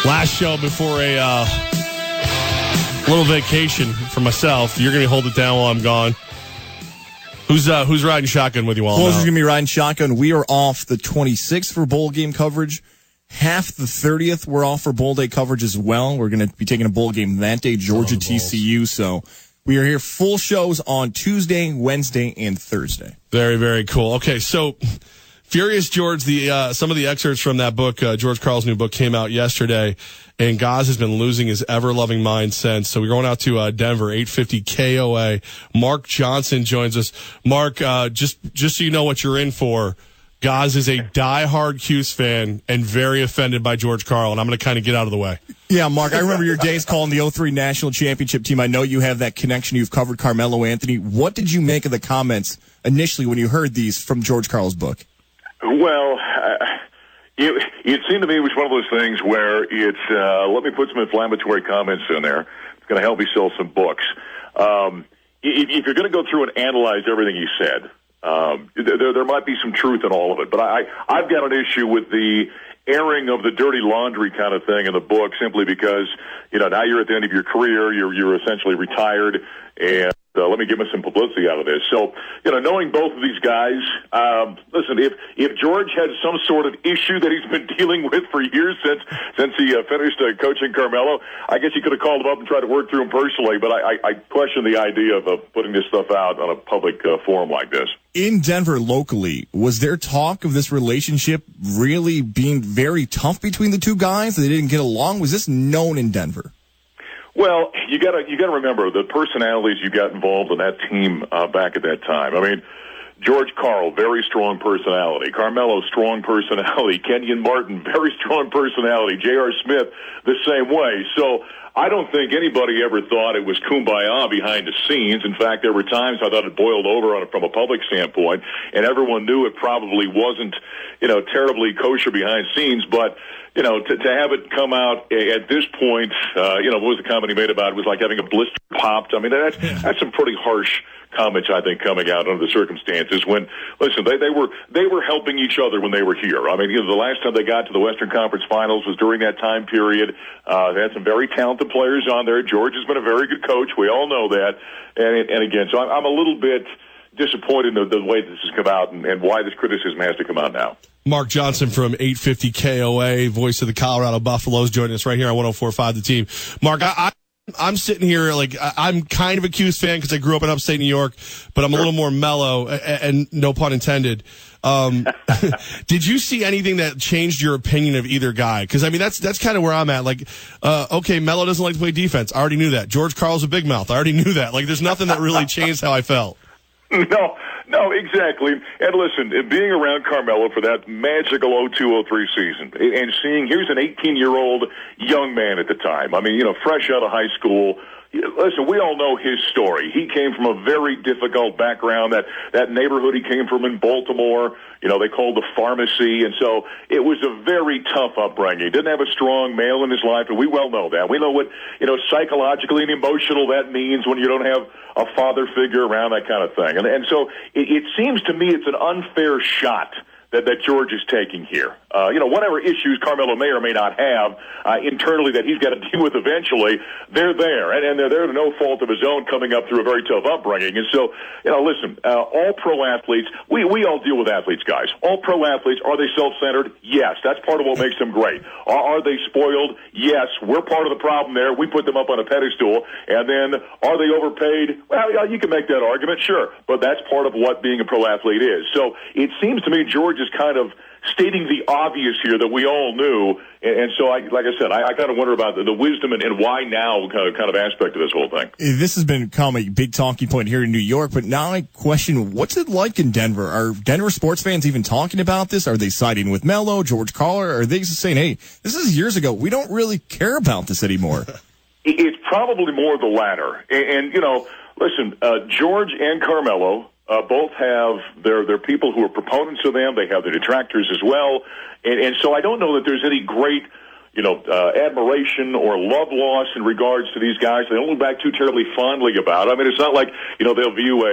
Last show before a little vacation for myself. You're going to hold it down while I'm gone. Who's riding shotgun with you while I'm out? Going to be riding shotgun. We are off the 26th for bowl game coverage. Half the 30th, we're off for bowl day coverage as well. We're going to be taking a bowl game that day, Georgia TCU. So we are here full shows on Tuesday, Wednesday, and Thursday. Very, very cool. Okay, so Furious George, some of the excerpts from that book, George Karl's new book, came out yesterday, and Gaz has been losing his ever-loving mind since. So we're going out to Denver, 850 KOA. Mark Johnson joins us. Mark, just so you know what you're in for, Gaz is a diehard Cuse fan and very offended by George Karl, and I'm going to kind of get out of the way. Yeah, Mark, I remember your days calling the 03 National Championship team. I know you have that connection. You've covered Carmelo Anthony. What did you make of the comments initially when you heard these from George Karl's book? Well, it seemed to me it was one of those things where it's, let me put some inflammatory comments in there. It's going to help me sell some books. If you're going to go through and analyze everything he said, there might be some truth in all of it. But I've got an issue with the airing of the dirty laundry kind of thing in the book simply because, now you're at the end of your career, you're essentially retired, and let me give him some publicity out of this. So, knowing both of these guys, listen, if George had some sort of issue that he's been dealing with for years since he finished coaching Carmelo, I guess he could have called him up and tried to work through him personally, but I question the idea of putting this stuff out on a public forum like this. In Denver locally, was there talk of this relationship really being very tough between the two guys? They didn't get along? Was this known in Denver? Well, you got to remember the personalities you got involved in that team back at that time. I mean, George Karl, very strong personality. Carmelo, strong personality. Kenyon Martin, very strong personality. J.R. Smith, the same way. So I don't think anybody ever thought it was kumbaya behind the scenes. In fact, there were times I thought it boiled over from a public standpoint, and everyone knew it probably wasn't, terribly kosher behind scenes. But to have it come out at this point, what was the comment he made about it? It was like having a blister popped. I mean, that's some pretty harsh comments, I think, coming out under the circumstances when, listen, they were helping each other when they were here. I mean, the last time they got to the Western Conference Finals was during that time period. They had some very talented players on there. George has been a very good coach. We all know that. And again, so I'm a little bit disappointed in the way this has come out and why this criticism has to come out now. Mark Johnson from 850 KOA, voice of the Colorado Buffaloes, joining us right here on 104.5 The Team. Mark, I'm sitting here I'm kind of a Cuse fan because I grew up in upstate New York, but I'm a little more mellow, and no pun intended. Did you see anything that changed your opinion of either guy? Because, I mean, that's kind of where I'm at. Okay, Melo doesn't like to play defense. I already knew that. George Karl's a big mouth. I already knew that. There's nothing that really changed how I felt. No, exactly. And listen, being around Carmelo for that magical 02-03 season and seeing here's an 18-year-old young man at the time. I mean, fresh out of high school. Listen, we all know his story. He came from a very difficult background. That neighborhood he came from in Baltimore, they called the pharmacy. And so it was a very tough upbringing. He didn't have a strong male in his life, and we well know that. We know what, psychologically and emotional that means when you don't have a father figure around, that kind of thing. And so it seems to me it's an unfair shot that George is taking here. Whatever issues Carmelo may or may not have internally that he's got to deal with eventually, they're there. And they're there to no fault of his own coming up through a very tough upbringing. And so, listen, all pro athletes, we all deal with athletes, guys. All pro athletes, are they self-centered? Yes. That's part of what makes them great. Are they spoiled? Yes. We're part of the problem there. We put them up on a pedestal. And then, are they overpaid? Well, yeah, you can make that argument, sure. But that's part of what being a pro athlete is. So it seems to me George is kind of stating the obvious here that we all knew, and so I kind of wonder about the wisdom and why now kind of aspect of this whole thing. This has become a big talking point here in New York, but now I question, what's it like in Denver? Are Denver sports fans even talking about this? Are they siding with Melo, George Karl, or are they just saying, hey, this is years ago, we don't really care about this anymore? It's probably more the latter. And listen, George and Carmelo both have their people who are proponents of them. They have their detractors as well. And so I don't know that there's any great, admiration or love loss in regards to these guys. They don't look back too terribly fondly about it. I mean, it's not like, they'll view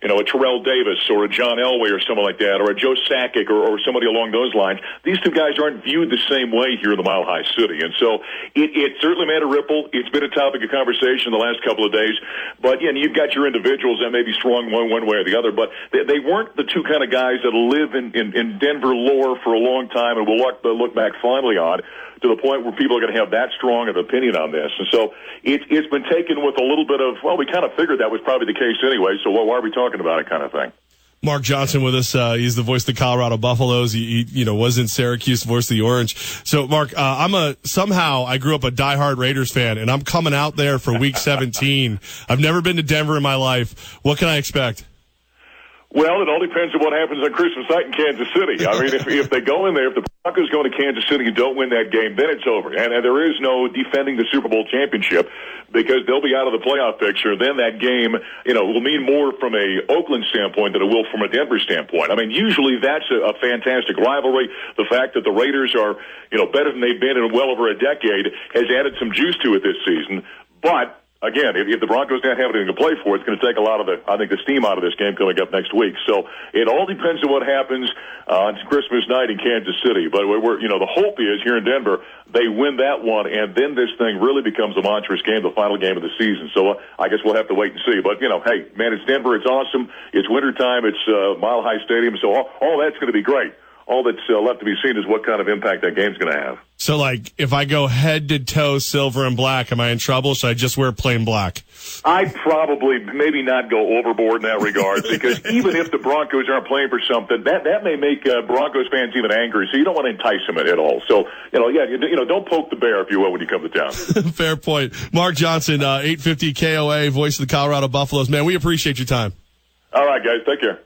a Terrell Davis or a John Elway or someone like that, or a Joe Sakic or somebody along those lines. These two guys aren't viewed the same way here in the Mile High City. And so it certainly made a ripple. It's been a topic of conversation the last couple of days. But, you've got your individuals that may be strong one way or the other, but they weren't the two kind of guys that live in Denver lore for a long time and will look back fondly on, to the point where people are going to have that strong of an opinion on this. And so it's been taken with a little bit of, well, we kind of figured that was probably the case anyway, so why are we talking about it kind of thing. Mark Johnson with us. He's the voice of the Colorado Buffaloes. He was in Syracuse, voice of the Orange. So, Mark, somehow I grew up a diehard Raiders fan, and I'm coming out there for Week 17. I've never been to Denver in my life. What can I expect? Well, it all depends on what happens on Christmas night in Kansas City. I mean, if they go in there, if the Broncos go into Kansas City and don't win that game, then it's over. And there is no defending the Super Bowl championship, because they'll be out of the playoff picture. Then that game, will mean more from a Oakland standpoint than it will from a Denver standpoint. I mean, usually that's a fantastic rivalry. The fact that the Raiders are, better than they've been in well over a decade has added some juice to it this season. But again, if the Broncos don't have anything to play for, it's going to take a lot of the steam out of this game coming up next week. So it all depends on what happens on Christmas night in Kansas City. But the hope is here in Denver, they win that one, and then this thing really becomes a monstrous game, the final game of the season. So I guess we'll have to wait and see. But, hey, man, it's Denver. It's awesome. It's wintertime. It's Mile High Stadium. So all that's going to be great. All that's left to be seen is what kind of impact that game's going to have. So, if I go head to toe silver and black, am I in trouble? Should I just wear plain black? I'd probably maybe not go overboard in that regard, because even if the Broncos aren't playing for something, that may make Broncos fans even angry. So you don't want to entice them at all. So, don't poke the bear, if you will, when you come to town. Fair point. Mark Johnson, 850 KOA, voice of the Colorado Buffaloes. Man, we appreciate your time. All right, guys. Take care.